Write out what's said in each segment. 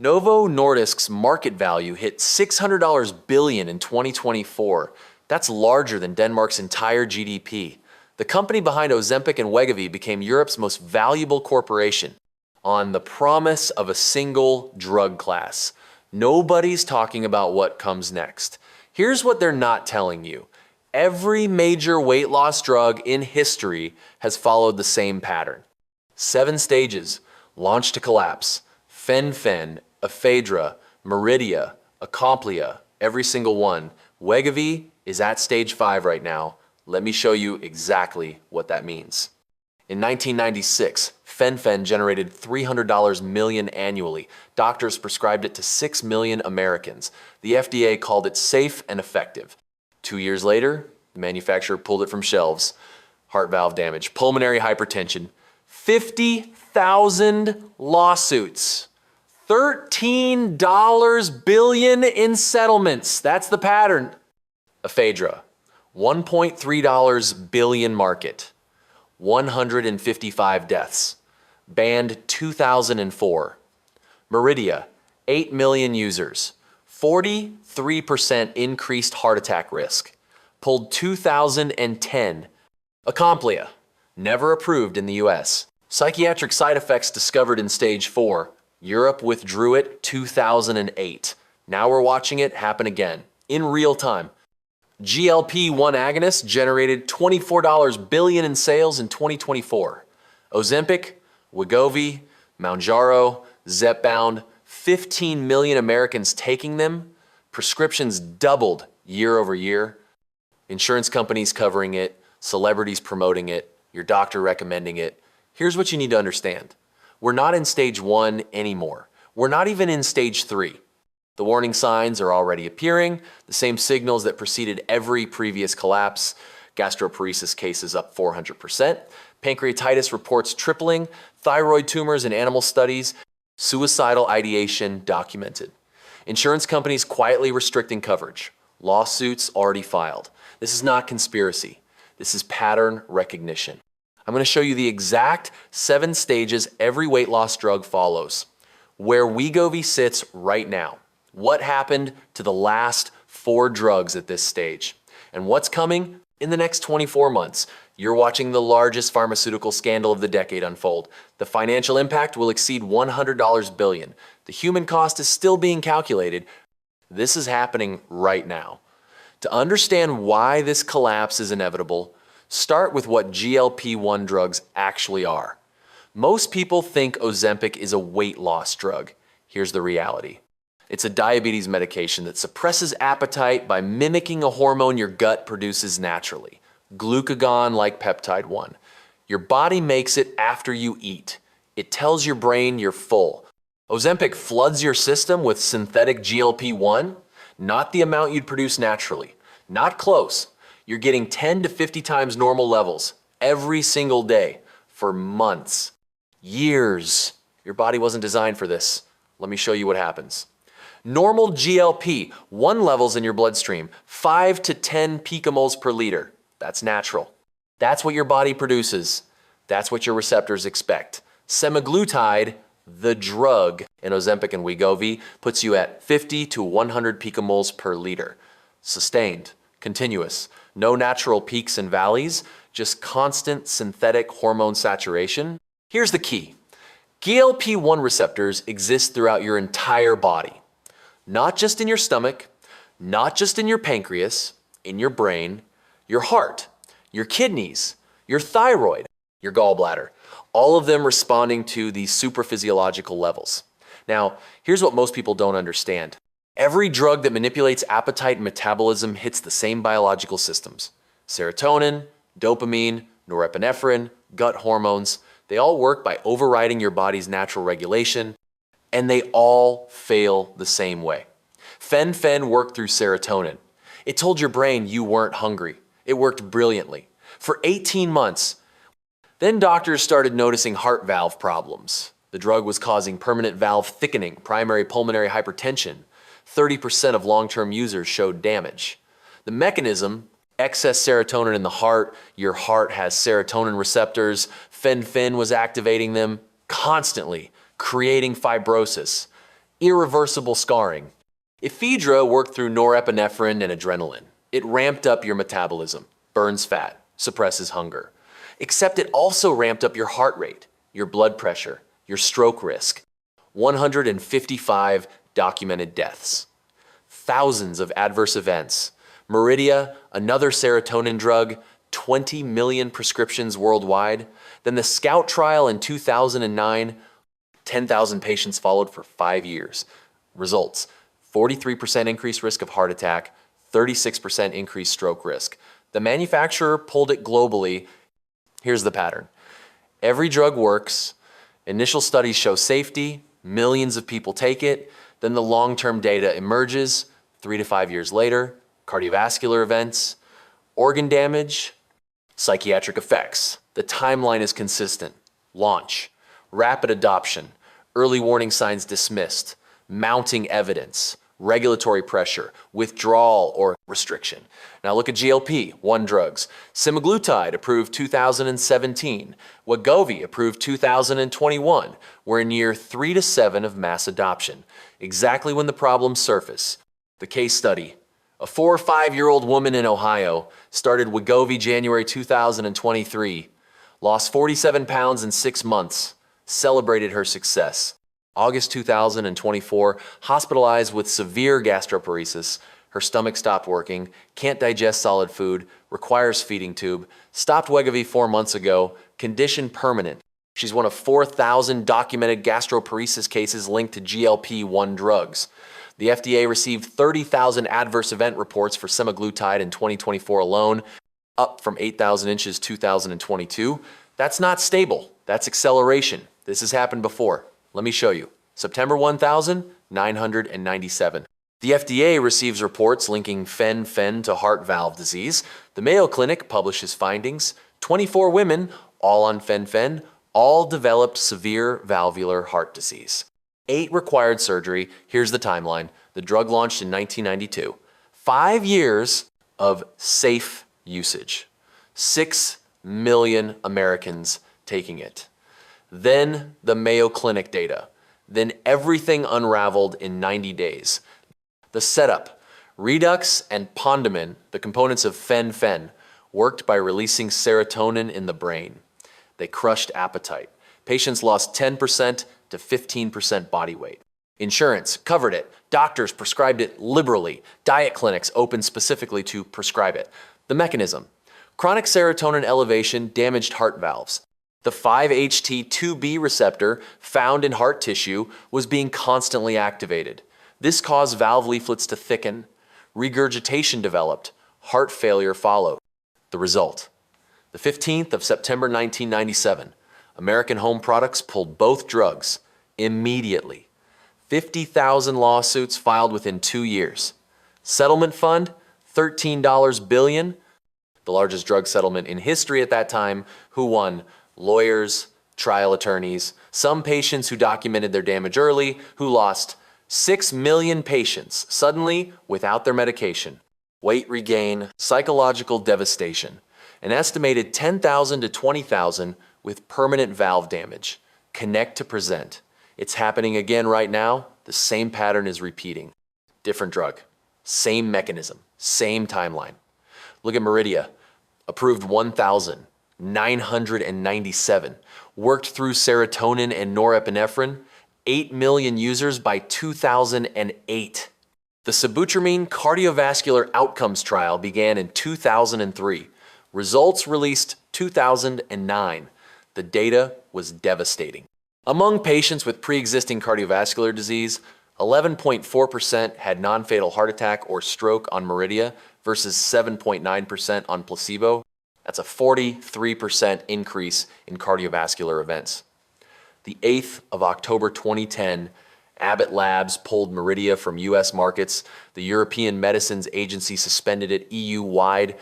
Novo Nordisk's market value hit $600 billion in 2024. That's larger than Denmark's entire GDP. The company behind Ozempic and Wegovy became Europe's most valuable corporation on the promise of a single drug class. Nobody's talking about what comes next. Here's what they're not telling you. Every major weight loss drug in history has followed the same pattern. 7 stages: launch to collapse, Fen-Phen, Ephedra, Meridia, Acomplia, every single one. Wegovy is at stage 5 right now. Let me show you exactly what that means. In 1996, Fen-Phen generated $300 million annually. Doctors prescribed it to 6 million Americans. The FDA called it safe and effective. 2 years later, the manufacturer pulled it from shelves. Heart valve damage, pulmonary hypertension, 50,000 lawsuits. $13 billion in settlements. That's the pattern. Ephedra, $1.3 billion market, 155 deaths, banned 2004. Meridia, 8 million users, 43% increased heart attack risk, pulled 2010. Acomplia, never approved in the US. Psychiatric side effects discovered in stage 4. Europe withdrew it 2008. Now we're watching it happen again, in real time. GLP-1 agonists generated $24 billion in sales in 2024. Ozempic, Wegovy, Mounjaro, Zepbound, 15 million Americans taking them. Prescriptions doubled year over year. Insurance companies covering it, celebrities promoting it, your doctor recommending it. Here's what you need to understand. We're not in stage 1 anymore. We're not even in stage 3. The warning signs are already appearing, the same signals that preceded every previous collapse. Gastroparesis cases up 400%. Pancreatitis reports tripling. Thyroid tumors in animal studies. Suicidal ideation documented. Insurance companies quietly restricting coverage. Lawsuits already filed. This is not conspiracy. This is pattern recognition. I'm going to show you the exact 7 stages every weight loss drug follows. Where Wegovy sits right now. What happened to the last 4 drugs at this stage? And what's coming in the next 24 months? You're watching the largest pharmaceutical scandal of the decade unfold. The financial impact will exceed $100 billion. The human cost is still being calculated. This is happening right now. To understand why this collapse is inevitable, start with what GLP-1 drugs actually are. Most people think Ozempic is a weight loss drug. Here's the reality. It's a diabetes medication that suppresses appetite by mimicking a hormone your gut produces naturally, glucagon-like peptide 1. Your body makes it after you eat. It tells your brain you're full. Ozempic floods your system with synthetic GLP-1, not the amount you'd produce naturally. Not close. You're getting 10 to 50 times normal levels every single day for months, years. Your body wasn't designed for this. Let me show you what happens. Normal GLP-1 levels in your bloodstream, 5 to 10 picomoles per liter. That's natural. That's what your body produces. That's what your receptors expect. Semaglutide, the drug in Ozempic and Wegovy, puts you at 50 to 100 picomoles per liter. Sustained, continuous. No natural peaks and valleys, just constant synthetic hormone saturation. Here's the key. GLP-1 receptors exist throughout your entire body. Not just in your stomach, not just in your pancreas, in your brain, your heart, your kidneys, your thyroid, your gallbladder. All of them responding to these supraphysiological levels. Now, here's what most people don't understand. Every drug that manipulates appetite and metabolism hits the same biological systems. Serotonin, dopamine, norepinephrine, gut hormones, they all work by overriding your body's natural regulation, and they all fail the same way. Fen-Phen worked through serotonin. It told your brain you weren't hungry. It worked brilliantly. For 18 months, then doctors started noticing heart valve problems. The drug was causing permanent valve thickening, primary pulmonary hypertension. 30% of long-term users showed damage. The mechanism, excess serotonin in the heart, your heart has serotonin receptors, Fen-Phen was activating them constantly, creating fibrosis. irreversible scarring. Ephedra worked through norepinephrine and adrenaline. It ramped up your metabolism, burns fat, suppresses hunger. Except it also ramped up your heart rate, your blood pressure, your stroke risk. 155 documented deaths. Thousands of adverse events. Meridia, another serotonin drug, 20 million prescriptions worldwide. Then the Scout trial in 2009, 10,000 patients followed for 5 years. Results: 43% increased risk of heart attack, 36% increased stroke risk. The manufacturer pulled it globally. Here's the pattern. Every drug works. Initial studies show safety. Millions of people take it. Then the long-term data emerges 3 to 5 years later. Cardiovascular events, organ damage, psychiatric effects. The timeline is consistent. Launch, rapid adoption, early warning signs dismissed, mounting evidence, regulatory pressure, withdrawal or restriction. Now look at GLP-1 drugs. Semaglutide approved 2017. Wegovy approved 2021. We're in year 3 to 7 of mass adoption. Exactly when the problems surface. The case study. A 4 or 5-year-old woman in Ohio started Wegovy January 2023, lost 47 pounds in 6 months, celebrated her success. August 2024, hospitalized with severe gastroparesis. Her stomach stopped working, can't digest solid food, requires feeding tube, stopped Wegovy 4 months ago, condition permanent. She's one of 4,000 documented gastroparesis cases linked to GLP-1 drugs. The FDA received 30,000 adverse event reports for semaglutide in 2024 alone, up from 8,000 inches 2022. That's not stable, that's acceleration. This has happened before. Let me show you. September 1,997. The FDA receives reports linking Fen-Phen to heart valve disease. The Mayo Clinic publishes findings. 24 women, all on Fen-Phen, all developed severe valvular heart disease. 8 required surgery. Here's the timeline. The drug launched in 1992. 5 years of safe usage. 6 million Americans taking it. Then the Mayo Clinic data. Then everything unraveled in 90 days. The setup. Redox and Pondamin, the components of Fen-Phen, worked by releasing serotonin in the brain. They crushed appetite. Patients lost 10% to 15% body weight. Insurance covered it. Doctors prescribed it liberally. Diet clinics opened specifically to prescribe it. The mechanism. Chronic serotonin elevation damaged heart valves. The 5-HT2B receptor found in heart tissue was being constantly activated. This caused valve leaflets to thicken. Regurgitation developed. Heart failure followed. The result. The 15th of September 1997, American Home Products pulled both drugs immediately. 50,000 lawsuits filed within 2 years. Settlement fund, $13 billion, the largest drug settlement in history at that time. Who won? Lawyers, trial attorneys, some patients who documented their damage early, who lost 6 million patients suddenly without their medication. Weight regain, psychological devastation. An estimated 10,000 to 20,000 with permanent valve damage. Connect to present. It's happening again right now. The same pattern is repeating. Different drug, same mechanism, same timeline. Look at Meridia, approved 1,997, worked through serotonin and norepinephrine, 8 million users by 2008. The sibutramine cardiovascular outcomes trial began in 2003. Results released 2009. The data was devastating. Among patients with pre-existing cardiovascular disease, 11.4% had non-fatal heart attack or stroke on Meridia versus 7.9% on placebo. That's a 43% increase in cardiovascular events. The 8th of October 2010, Abbott Labs pulled Meridia from US markets. The European Medicines Agency suspended it EU-wide.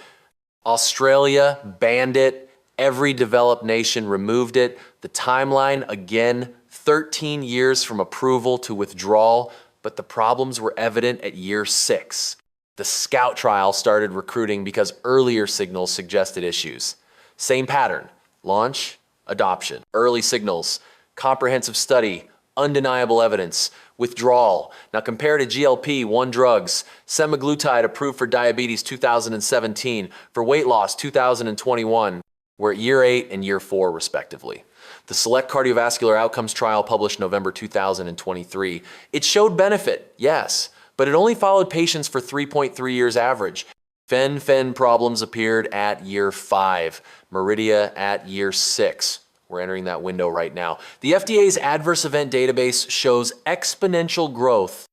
Australia banned it. Every developed nation removed it. The timeline, again, 13 years from approval to withdrawal, but the problems were evident at year 6. The Scout trial started recruiting because earlier signals suggested issues. Same pattern: launch, adoption, early signals, comprehensive study, undeniable evidence. Withdrawal. Now compare to GLP-1 drugs. Semaglutide approved for diabetes 2017, for weight loss 2021. We're at year 8 and year 4 respectively. The Select Cardiovascular Outcomes trial published November 2023. It showed benefit, yes, but it only followed patients for 3.3 years average. Fen-Phen problems appeared at year 5, Meridia at year 6. We're entering that window right now. The FDA's adverse event database shows exponential growth.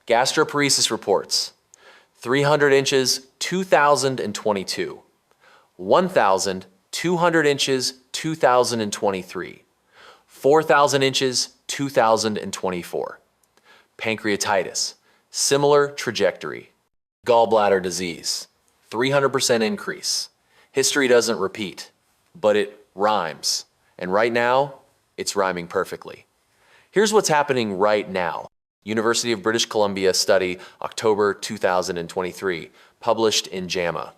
Gastroparesis reports 300 inches, 2022. 1,200 inches, 2023. 4,000 inches, 2024. Pancreatitis, similar trajectory. Gallbladder disease, 300% increase. History doesn't repeat, but it rhymes. And right now, it's rhyming perfectly. Here's what's happening right now. University of British Columbia study, October 2023, published in JAMA.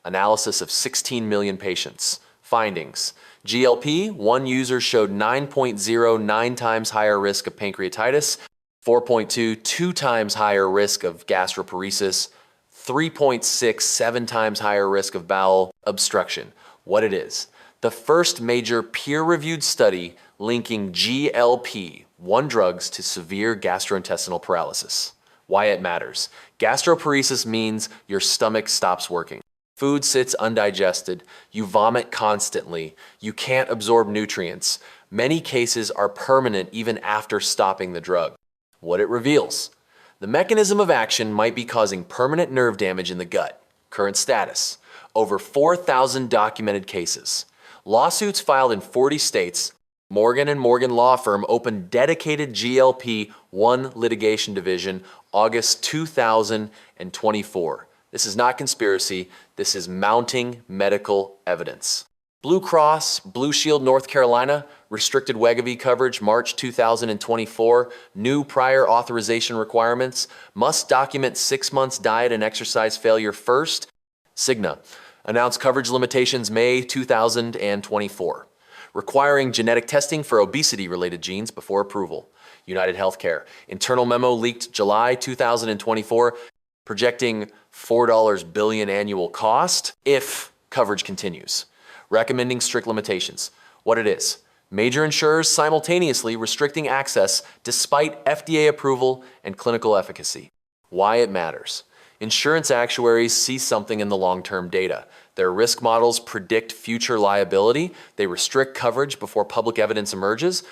Analysis of 16 million patients. Findings. GLP-1 users showed 9.09 times higher risk of pancreatitis, 4.2, 2 times higher risk of gastroparesis, 3.67 times higher risk of bowel obstruction. What it is. The first major peer-reviewed study linking GLP-1 drugs to severe gastrointestinal paralysis. Why it matters. Gastroparesis means your stomach stops working. Food sits undigested, you vomit constantly, you can't absorb nutrients. Many cases are permanent even after stopping the drug. What it reveals. The mechanism of action might be causing permanent nerve damage in the gut. Current status. Over 4,000 documented cases. Lawsuits filed in 40 states. Morgan & Morgan law firm opened dedicated GLP-1 litigation division August 2024. This is not conspiracy, this is mounting medical evidence. Blue Cross Blue Shield North Carolina restricted Wegovy coverage March 2024. New prior authorization requirements. Must document 6 months diet and exercise failure first. Cigna announced coverage limitations May 2024. Requiring genetic testing for obesity-related genes before approval. United Healthcare. Internal memo leaked July 2024, projecting $4 billion annual cost if coverage continues. Recommending strict limitations. What it is. Major insurers simultaneously restricting access despite FDA approval and clinical efficacy. Why it matters. Insurance actuaries see something in the long-term data. Their risk models predict future liability. They restrict coverage before public evidence emerges.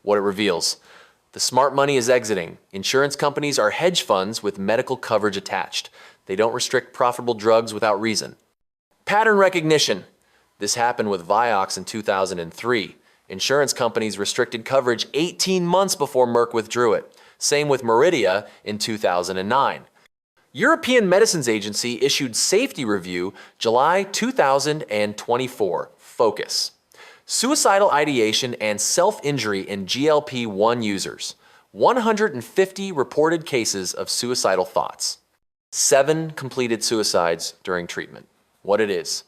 What it reveals. The smart money is exiting. Insurance companies are hedge funds with medical coverage attached. They don't restrict profitable drugs without reason. Pattern recognition. This happened with Vioxx in 2003. Insurance companies restricted coverage 18 months before Merck withdrew it. Same with Meridia in 2009. European Medicines Agency issued safety review July 2024. Focus. Suicidal ideation and self-injury in GLP-1 users. 150 reported cases of suicidal thoughts. 7 completed suicides during treatment. What it is.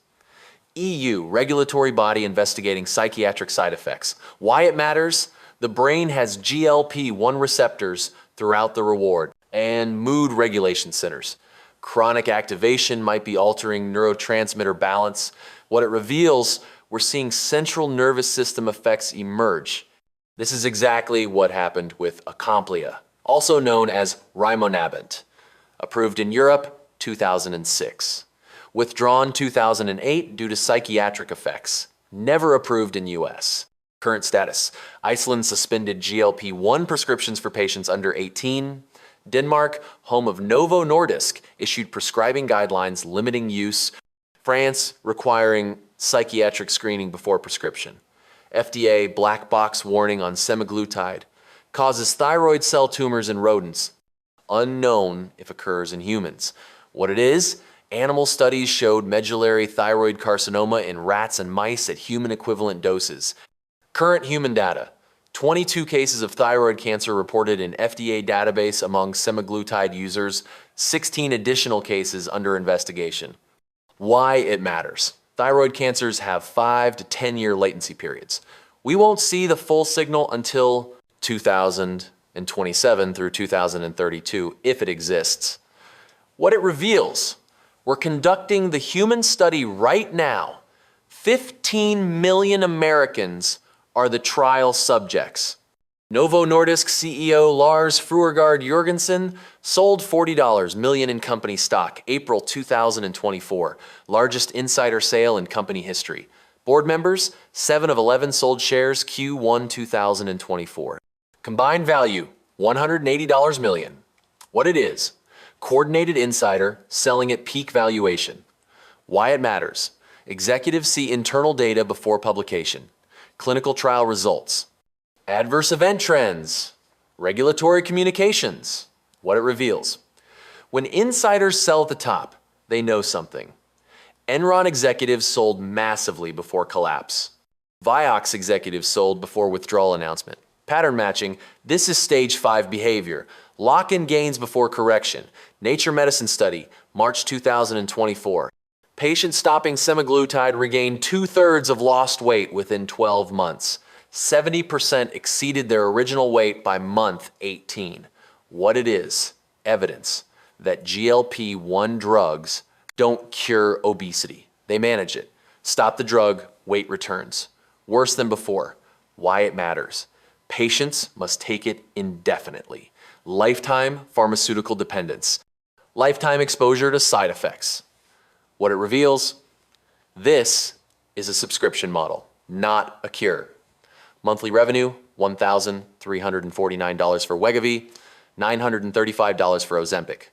EU, regulatory body investigating psychiatric side effects. Why it matters? The brain has GLP-1 receptors throughout the reward and mood regulation centers. Chronic activation might be altering neurotransmitter balance. What it reveals, we're seeing central nervous system effects emerge. This is exactly what happened with Acomplia, also known as rimonabant. Approved in Europe, 2006. Withdrawn 2008 due to psychiatric effects. Never approved in US. Current status. Iceland suspended GLP-1 prescriptions for patients under 18. Denmark, home of Novo Nordisk, issued prescribing guidelines limiting use. France, requiring psychiatric screening before prescription. FDA black box warning on semaglutide. Causes thyroid cell tumors in rodents. Unknown if occurs in humans. What it is? Animal studies showed medullary thyroid carcinoma in rats and mice at human equivalent doses. Current human data. 22 cases of thyroid cancer reported in FDA database among semaglutide users, 16 additional cases under investigation. Why it matters. Thyroid cancers have 5 to 10 year latency periods. We won't see the full signal until 2000, 2027 through 2032, if it exists. What it reveals: we're conducting the human study right now. 15 million Americans are the trial subjects. Novo Nordisk CEO Lars Fruergaard Jørgensen sold $40 million in company stock, April 2024, largest insider sale in company history. Board members, 7 of 11 sold shares, Q1 2024. Combined value, $180 million. What it is: coordinated insider selling at peak valuation. Why it matters: executives see internal data before publication. Clinical trial results. Adverse event trends. Regulatory communications. What it reveals: when insiders sell at the top, they know something. Enron executives sold massively before collapse. Vioxx executives sold before withdrawal announcement. Pattern matching: this is stage 5 behavior. Lock-in gains before correction. Nature Medicine study, March 2024. Patients stopping semaglutide regained 2/3 of lost weight within 12 months. 70% exceeded their original weight by month 18. What it is: evidence that GLP-1 drugs don't cure obesity. They manage it. Stop the drug, weight returns. Worse than before. Why it matters: patients must take it indefinitely. Lifetime pharmaceutical dependence. Lifetime exposure to side effects. What it reveals: this is a subscription model, not a cure. Monthly revenue, $1,349 for Wegovy, $935 for Ozempic.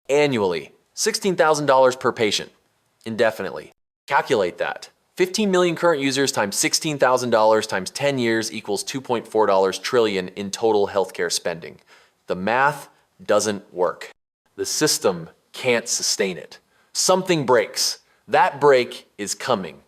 Annually, $16,000 per patient, indefinitely. Calculate that. 15 million current users times $16,000 times 10 years equals $2.4 trillion in total healthcare spending. The math doesn't work. The system can't sustain it. Something breaks. That break is coming.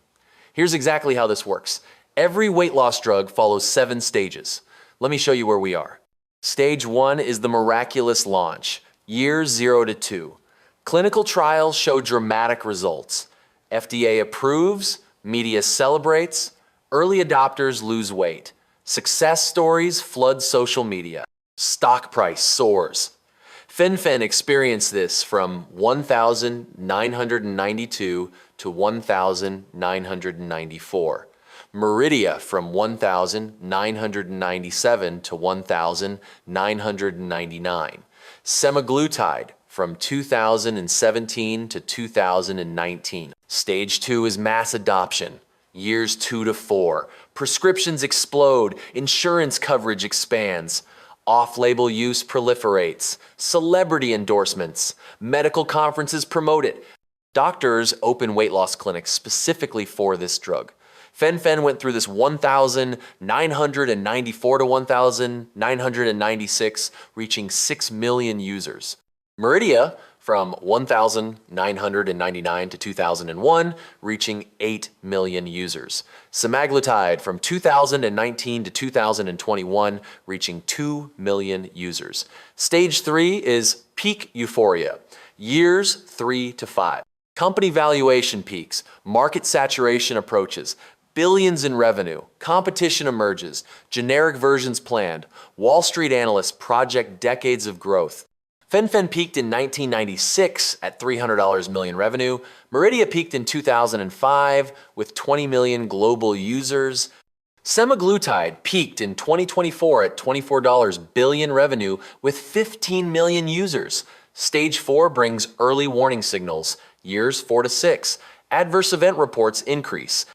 Here's exactly how this works. Every weight loss drug follows 7 stages. Let me show you where we are. Stage 1 is the miraculous launch, years 0 to 2. Clinical trials show dramatic results. FDA approves, media celebrates, early adopters lose weight. Success stories flood social media. Stock price soars. Fen-Phen experienced this from 1,992 to 1,994. Meridia from 1,997 to 1,999. Semaglutide from 2017 to 2019. Stage 2 is mass adoption, years 2 to 4. Prescriptions explode, insurance coverage expands. Off-label use proliferates. Celebrity endorsements. Medical conferences promote it. Doctors open weight loss clinics specifically for this drug. Fen-Phen went through this 1,994 to 1,996, reaching 6 million users. Meridia from 1,999 to 2001, reaching 8 million users. Semaglutide from 2019 to 2021, reaching 2 million users. Stage 3 is peak euphoria, years 3 to 5. Company valuation peaks, market saturation approaches, billions in revenue, competition emerges, generic versions planned, Wall Street analysts project decades of growth. Fen-Phen peaked in 1996 at $300 million revenue. Meridia peaked in 2005 with 20 million global users. Semaglutide peaked in 2024 at $24 billion revenue with 15 million users. Stage 4 brings early warning signals, years 4 to 6. Adverse event reports increase.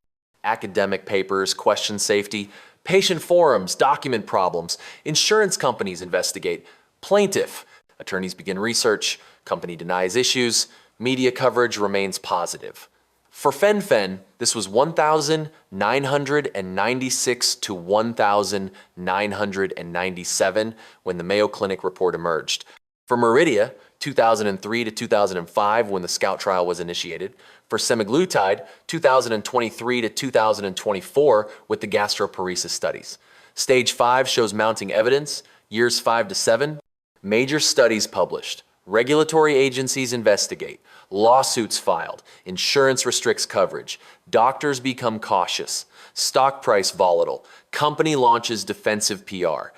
Academic papers question safety. Patient forums document problems. Insurance companies investigate. Plaintiff. Attorneys begin research. Company denies issues. Media coverage remains positive. For Fen-Phen, this was 1,996 to 1,997 when the Mayo Clinic report emerged. For Meridia, 2003 to 2005 when the SCOUT trial was initiated. For semaglutide, 2023 to 2024 with the gastroparesis studies. Stage 5 shows mounting evidence, years 5 to 7. Major studies published. Regulatory agencies investigate. Lawsuits filed. Insurance restricts coverage. Doctors become cautious. Stock price volatile. Company launches defensive PR.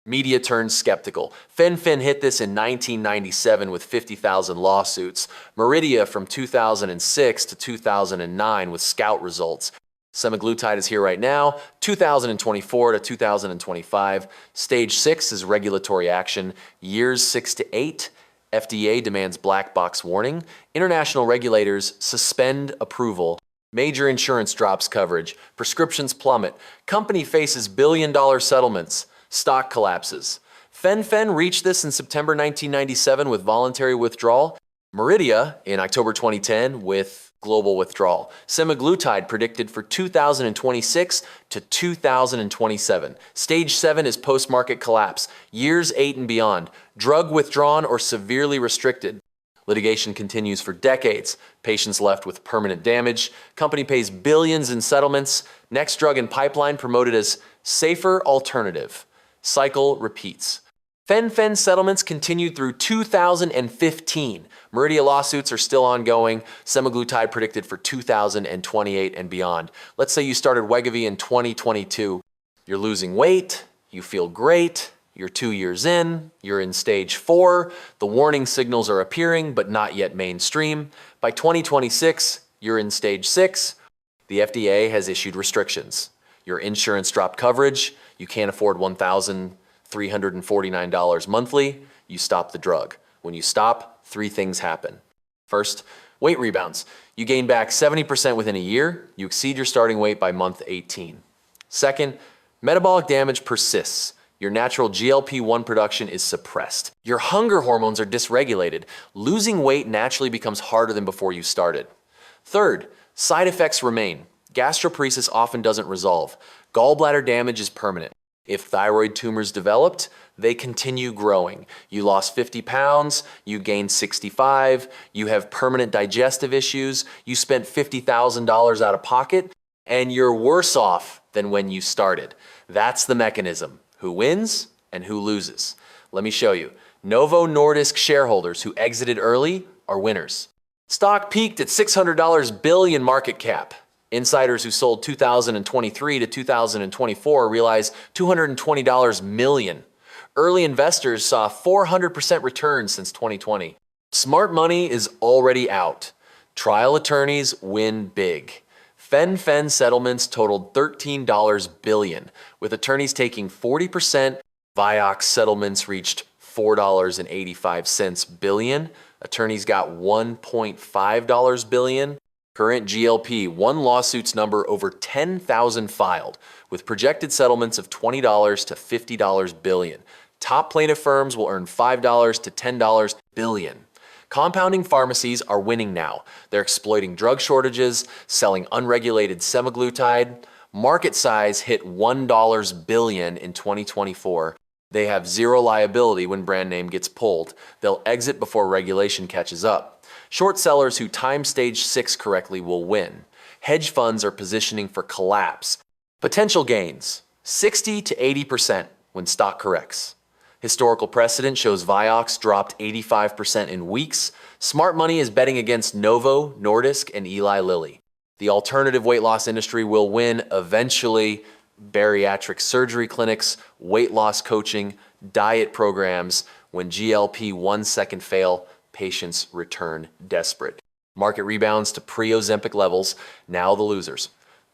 Media turned skeptical. Fen-Phen hit this in 1997 with 50,000 lawsuits. Meridia from 2006 to 2009 with scout results. Semaglutide is here right now, 2024 to 2025. Stage 6 is regulatory action, years 6 to 8. FDA demands black box warning. International regulators suspend approval. Major insurance drops coverage. Prescriptions plummet. Company faces billion-dollar settlements. Stock collapses. Fen-Phen reached this in September 1997 with voluntary withdrawal. Meridia in October 2010 with global withdrawal. Semaglutide predicted for 2026 to 2027. Stage 7 is post-market collapse, years 8 and beyond. Drug withdrawn or severely restricted. Litigation continues for decades. Patients left with permanent damage. Company pays billions in settlements. Next drug in pipeline promoted as safer alternative. Cycle repeats. Fen-Phen settlements continued through 2015. Meridia lawsuits are still ongoing. Semaglutide predicted for 2028 and beyond. Let's say you started Wegovy in 2022. You're losing weight, you feel great, you're 2 years in, you're in stage 4, the warning signals are appearing but not yet mainstream. By 2026, you're in stage 6. The FDA has issued restrictions. Your insurance dropped coverage, you can't afford $1,349 monthly, you stop the drug. When you stop, 3 things happen. First, weight rebounds. You gain back 70% within a year, you exceed your starting weight by month 18. Second, metabolic damage persists. Your natural GLP-1 production is suppressed. Your hunger hormones are dysregulated. Losing weight naturally becomes harder than before you started. Third, side effects remain. Gastroparesis often doesn't resolve. Gallbladder damage is permanent. If thyroid tumors developed, they continue growing. You lost 50 pounds, you gained 65, you have permanent digestive issues, you spent $50,000 out of pocket, and you're worse off than when you started. That's the mechanism. Who wins and who loses? Let me show you. Novo Nordisk shareholders who exited early are winners. Stock peaked at $600 billion market cap. Insiders who sold 2023 to 2024 realized $220 million. Early investors saw 400% returns since 2020. Smart money is already out. Trial attorneys win big. Fen-Phen settlements totaled $13 billion, with attorneys taking 40%. Vioxx settlements reached $4.85 billion. Attorneys got $1.5 billion. Current GLP-1 lawsuits number over 10,000 filed, with projected settlements of $20 to $50 billion. Top plaintiff firms will earn $5 to $10 billion. Compounding pharmacies are winning now. They're exploiting drug shortages, selling unregulated semaglutide. Market size hit $1 billion in 2024. They have zero liability when brand name gets pulled. They'll exit before regulation catches up. Short sellers who time stage 6 correctly will win. Hedge funds are positioning for collapse. Potential gains, 60 to 80% when stock corrects. Historical precedent shows Vioxx dropped 85% in weeks. Smart money is betting against Novo Nordisk and Eli Lilly. The alternative weight loss industry will win eventually. Bariatric surgery clinics, weight loss coaching, diet programs. When GLP-1 second fail, patients return desperate. Market rebounds to pre-Ozempic levels, now the losers.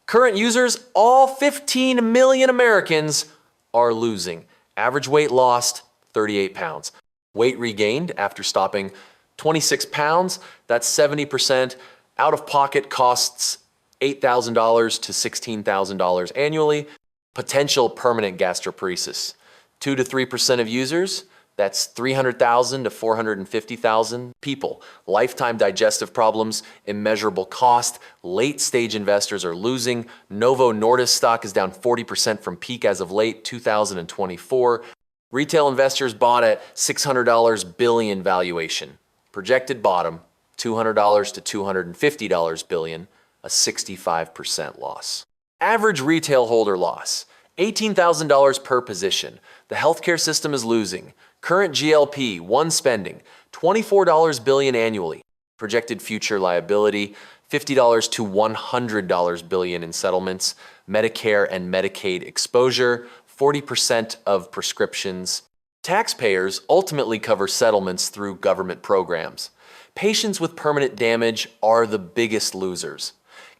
Current users, all 15 million Americans, are losing. Average weight lost, 38 pounds. Weight regained after stopping 26 pounds, that's 70%. Out of pocket costs $8,000 to $16,000 annually. Potential permanent gastroparesis. 2 to 3% of users, that's 300,000 to 450,000 people. Lifetime digestive problems, immeasurable cost. Late stage investors are losing. Novo Nordisk stock is down 40% from peak as of late 2024. Retail investors bought at $600 billion valuation. Projected bottom, $200 to $250 billion, a 65% loss. Average retail holder loss, $18,000 per position. The healthcare system is losing. Current GLP-1 spending, $24 billion annually. Projected future liability, $50 to $100 billion in settlements. Medicare and Medicaid exposure, 40% of prescriptions. Taxpayers ultimately cover settlements through government programs. Patients with permanent damage are the biggest losers.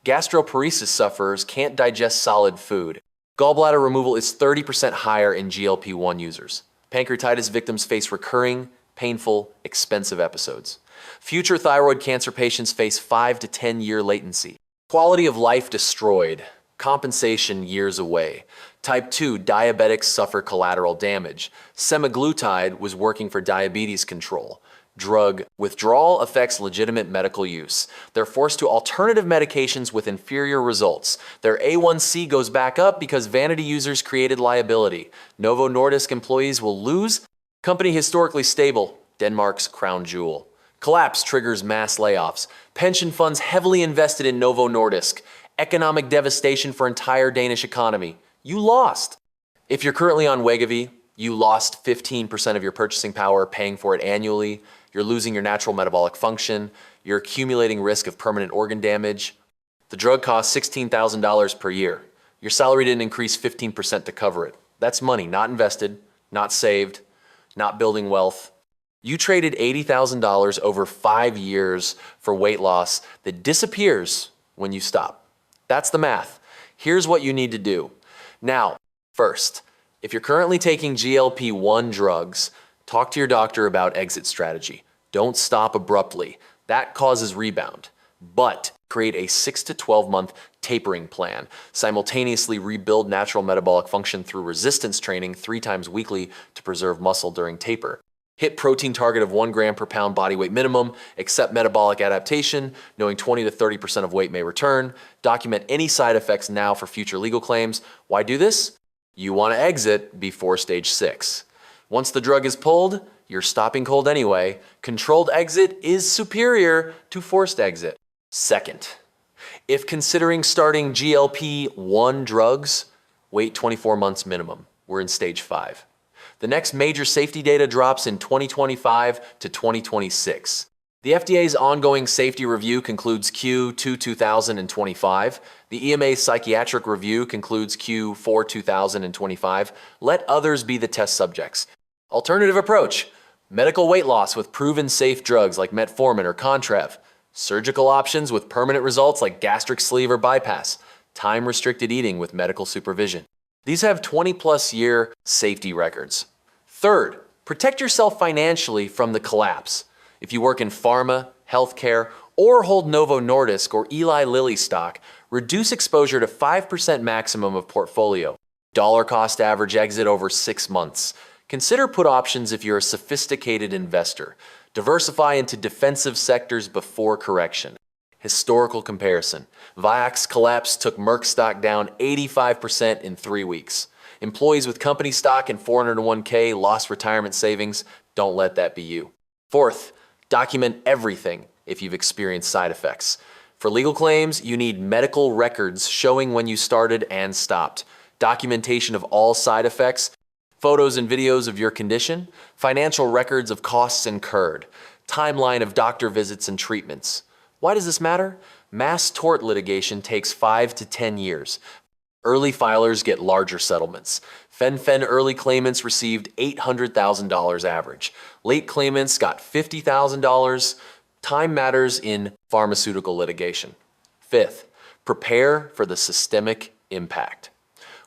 Gastroparesis sufferers can't digest solid food. Gallbladder removal is 30% higher in GLP-1 users. Pancreatitis victims face recurring, painful, expensive episodes. Future thyroid cancer patients face 5 to 10-year latency. Quality of life destroyed. Compensation years away. Type 2 diabetics suffer collateral damage. Semaglutide was working for diabetes control. Drug withdrawal affects legitimate medical use. They're forced to alternative medications with inferior results. Their A1C goes back up because vanity users created liability. Novo Nordisk employees will lose. Company historically stable, Denmark's crown jewel. Collapse triggers mass layoffs. Pension funds heavily invested in Novo Nordisk. Economic devastation for entire Danish economy. You lost. If you're currently on Wegovy, you lost 15% of your purchasing power paying for it annually. You're losing your natural metabolic function. You're accumulating risk of permanent organ damage. The drug costs $16,000 per year. Your salary didn't increase 15% to cover it. That's money not invested, not saved, not building wealth. You traded $80,000 over 5 years for weight loss that disappears when you stop. That's the math. Here's what you need to do. Now, first, if you're currently taking GLP-1 drugs, talk to your doctor about exit strategy. Don't stop abruptly. That causes rebound. But create a 6 to 12 month tapering plan. Simultaneously rebuild natural metabolic function through resistance training 3 times weekly to preserve muscle during taper. Hit protein target of 1 gram per pound body weight minimum. Accept metabolic adaptation, knowing 20 to 30% of weight may return. Document any side effects now for future legal claims. Why do this? You want to exit before stage 6. Once the drug is pulled, you're stopping cold anyway. Controlled exit is superior to forced exit. Second, if considering starting GLP-1 drugs, wait 24 months minimum. We're in stage 5. The next major safety data drops in 2025 to 2026. The FDA's ongoing safety review concludes Q2 2025. The EMA's psychiatric review concludes Q4 2025. Let others be the test subjects. Alternative approach: medical weight loss with proven safe drugs like metformin or Contrav. Surgical options with permanent results like gastric sleeve or bypass. Time-restricted eating with medical supervision. These have 20-plus year safety records. Third, protect yourself financially from the collapse. If you work in pharma, healthcare, or hold Novo Nordisk or Eli Lilly stock, reduce exposure to 5% maximum of portfolio. Dollar cost average exit over 6 months. Consider put options if you're a sophisticated investor. Diversify into defensive sectors before correction. Historical comparison. Wegovy Collapse took Merck stock down 85% in 3 weeks. Employees with company stock and 401k lost retirement savings. Don't let that be you. Fourth, document everything if you've experienced side effects. For legal claims, you need medical records showing when you started and stopped, documentation of all side effects, photos and videos of your condition, financial records of costs incurred, timeline of doctor visits and treatments. Why does this matter? Mass tort litigation takes 5 to 10 years. Early filers get larger settlements. Fen-Phen early claimants received $800,000 average. Late claimants got $50,000. Time matters in pharmaceutical litigation. Fifth, prepare for the systemic impact.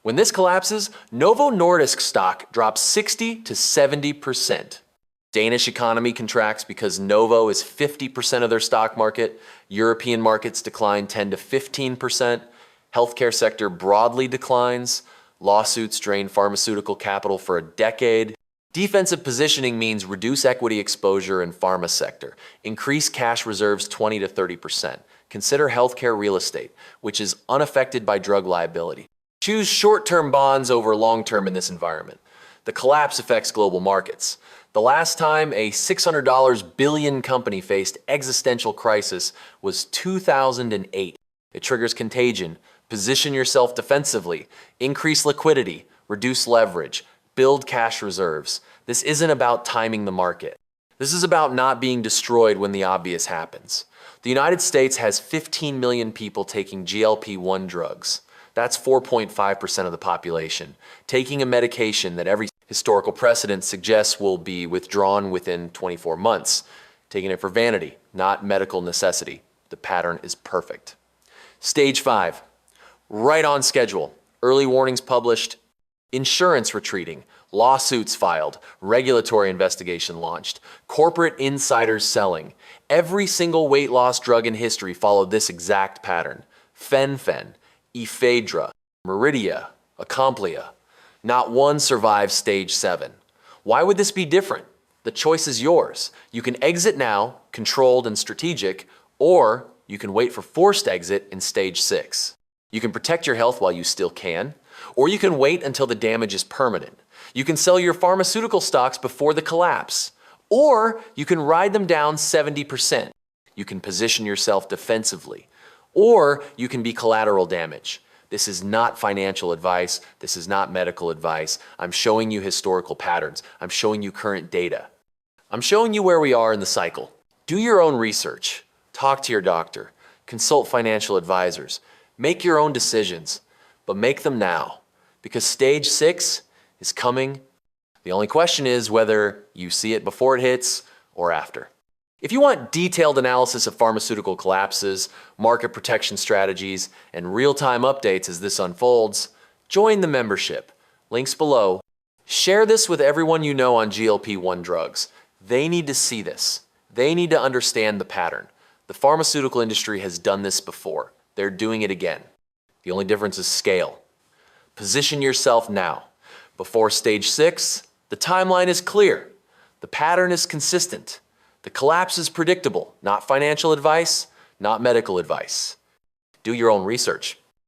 When this collapses, Novo Nordisk stock drops 60 to 70%. Danish economy contracts because Novo is 50% of their stock market. European markets decline 10 to 15%. Healthcare sector broadly declines. Lawsuits drain pharmaceutical capital for a decade. Defensive positioning means reduce equity exposure in pharma sector. Increase cash reserves 20 to 30%. Consider healthcare real estate, which is unaffected by drug liability. Choose short-term bonds over long-term in this environment. The collapse affects global markets. The last time a $600 billion company faced existential crisis was 2008. It triggers contagion. Position yourself defensively. Increase liquidity. Reduce leverage. Build cash reserves. This isn't about timing the market. This is about not being destroyed when the obvious happens. The United States has 15 million people taking GLP-1 drugs. That's 4.5% of the population, taking a medication that every historical precedent suggests will be withdrawn within 24 months, taking it for vanity, not medical necessity. The pattern is perfect. Stage 5, right on schedule. Early warnings published, insurance retreating, lawsuits filed, regulatory investigation launched, corporate insiders selling. Every single weight loss drug in history followed this exact pattern. Fen-Phen, Ephedra, Meridia, Acomplia. Not one survives stage 7. Why would this be different? The choice is yours. You can exit now, controlled and strategic, or you can wait for forced exit in stage 6. You can protect your health while you still can, or you can wait until the damage is permanent. You can sell your pharmaceutical stocks before the collapse, or you can ride them down 70%. You can position yourself defensively, or you can be collateral damage. This is not financial advice. This is not medical advice. I'm showing you historical patterns. I'm showing you current data. I'm showing you where we are in the cycle. Do your own research. Talk to your doctor. Consult financial advisors. Make your own decisions, but make them now, because stage 6 is coming. The only question is whether you see it before it hits or after. If you want detailed analysis of pharmaceutical collapses, market protection strategies, and real-time updates as this unfolds, join the membership. Links below. Share this with everyone you know on GLP-1 drugs. They need to see this. They need to understand the pattern. The pharmaceutical industry has done this before. They're doing it again. The only difference is scale. Position yourself now. Before stage 6, the timeline is clear. The pattern is consistent. The collapse is predictable, not financial advice, not medical advice. Do your own research.